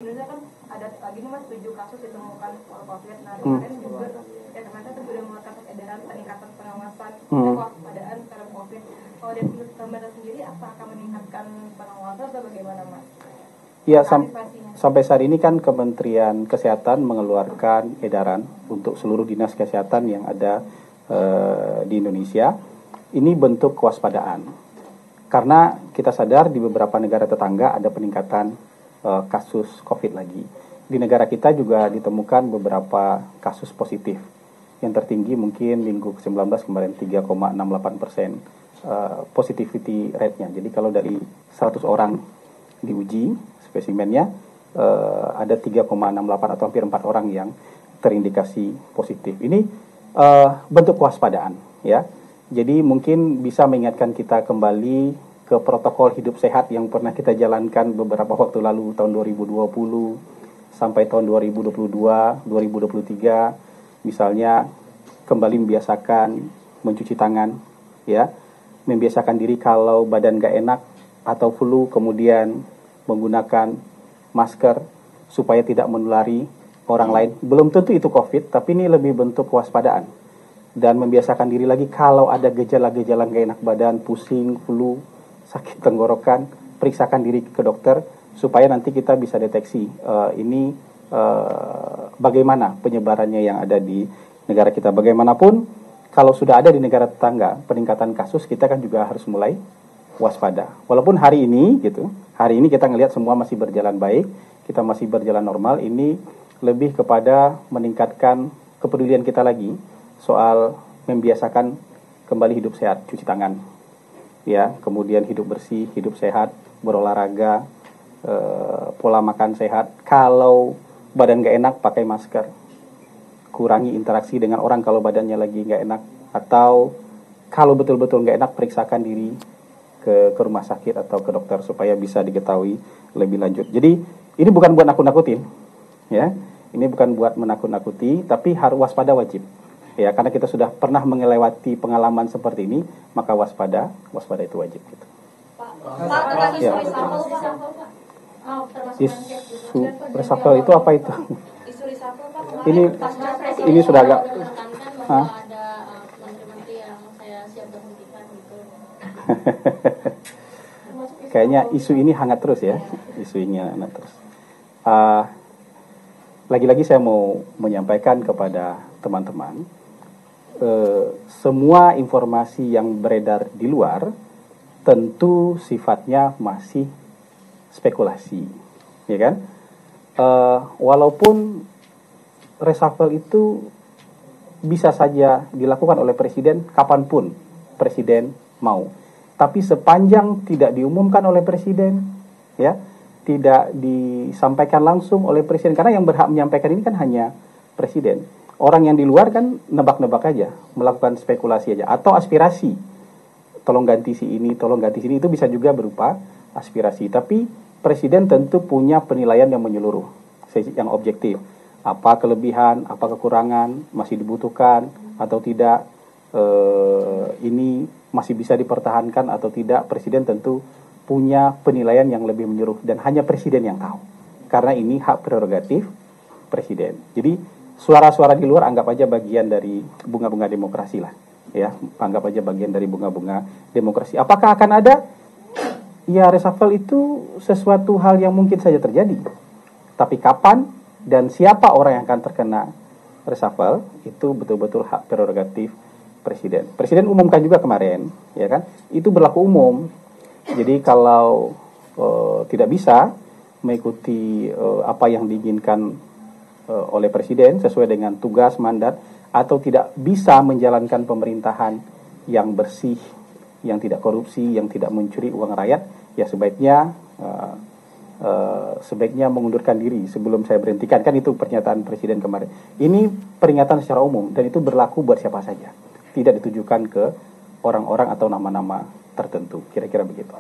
Indonesia kan ada lagi nih Mas 7 kasus ditemukan COVID. Nah kemarin juga kemarin sudah mengeluarkan edaran peningkatan pengawasan kewaspadaan terhadap COVID. Kalau dari pemerintah sendiri apa akan meningkatkan pengawasan atau bagaimana Mas? Ya, sampai saat ini kan Kementerian Kesehatan mengeluarkan edaran untuk seluruh dinas kesehatan yang ada di Indonesia. Ini bentuk kewaspadaan. Karena kita sadar di beberapa negara tetangga ada peningkatan kasus COVID lagi. Di negara kita juga ditemukan beberapa kasus positif. Yang tertinggi mungkin minggu ke-19 kemarin 3,68% positivity rate-nya. Jadi kalau dari 100 orang diuji spesimennya ada 3,68 atau hampir 4 orang yang terindikasi positif. Ini bentuk kewaspadaan, ya. Jadi mungkin bisa mengingatkan kita kembali ke protokol hidup sehat yang pernah kita jalankan beberapa waktu lalu tahun 2020 sampai tahun 2022, 2023, misalnya kembali membiasakan mencuci tangan, ya, membiasakan diri kalau badan gak enak atau flu kemudian menggunakan masker supaya tidak menulari orang lain. Belum tentu itu COVID, tapi ini lebih bentuk kewaspadaan. Dan membiasakan diri lagi kalau ada gejala-gejala gak enak badan, pusing, flu, sakit tenggorokan, periksakan diri ke dokter supaya nanti kita bisa deteksi bagaimana penyebarannya yang ada di negara kita. Bagaimanapun kalau sudah ada di negara tetangga peningkatan kasus, kita kan juga harus mulai waspada. Walaupun hari ini kita ngelihat semua masih berjalan baik, kita masih berjalan normal, ini lebih kepada meningkatkan kepedulian kita lagi soal membiasakan kembali hidup sehat, cuci tangan, ya, kemudian hidup bersih, hidup sehat, berolahraga, pola makan sehat. Kalau badan gak enak, pakai masker, kurangi interaksi dengan orang kalau badannya lagi gak enak, atau kalau betul-betul gak enak, periksakan diri ke rumah sakit atau ke dokter supaya bisa diketahui lebih lanjut. Jadi ini bukan buat nakut-nakutin, ya, ini bukan buat menakut-nakuti, tapi harus waspada wajib. Ya, karena kita sudah pernah melewati pengalaman seperti ini, maka waspada itu wajib. Gitu. Pak, ya. Isu reshuffle itu apa itu? Isu reshuffle Pak, ini sudah agak. Ada menteri-menteri yang saya siap berhentikan gitu. Kayaknya isu ini hangat terus ya, isunya hangat terus. Lagi-lagi saya mau menyampaikan kepada teman-teman, semua informasi yang beredar di luar tentu sifatnya masih spekulasi, ya kan? Walaupun reshuffle itu bisa saja dilakukan oleh presiden kapanpun presiden mau, tapi sepanjang tidak diumumkan oleh presiden, ya, tidak disampaikan langsung oleh presiden, karena yang berhak menyampaikan ini kan hanya presiden. Orang yang di luar kan nebak-nebak aja, melakukan spekulasi aja, atau aspirasi. Tolong ganti si ini, tolong ganti sini, itu bisa juga berupa aspirasi. Tapi presiden tentu punya penilaian yang menyeluruh, yang objektif. Apa kelebihan, apa kekurangan, masih dibutuhkan atau tidak, ini masih bisa dipertahankan atau tidak. Presiden tentu punya penilaian yang lebih menyeluruh, dan hanya presiden yang tahu. Karena ini hak prerogatif presiden. Jadi suara-suara di luar anggap aja bagian dari bunga-bunga demokrasi lah, ya, anggap aja bagian dari bunga-bunga demokrasi. Apakah akan ada? Ya, reshuffle itu sesuatu hal yang mungkin saja terjadi. Tapi kapan dan siapa orang yang akan terkena reshuffle itu betul-betul hak prerogatif presiden. Presiden umumkan juga kemarin, ya kan? Itu berlaku umum. Jadi kalau tidak bisa mengikuti apa yang diinginkan oleh presiden sesuai dengan tugas mandat, atau tidak bisa menjalankan pemerintahan yang bersih, yang tidak korupsi, yang tidak mencuri uang rakyat, ya sebaiknya mengundurkan diri sebelum saya berhentikan. Kan itu pernyataan presiden kemarin. Ini peringatan secara umum dan itu berlaku buat siapa saja, tidak ditujukan ke orang-orang atau nama-nama tertentu. Kira-kira begitu.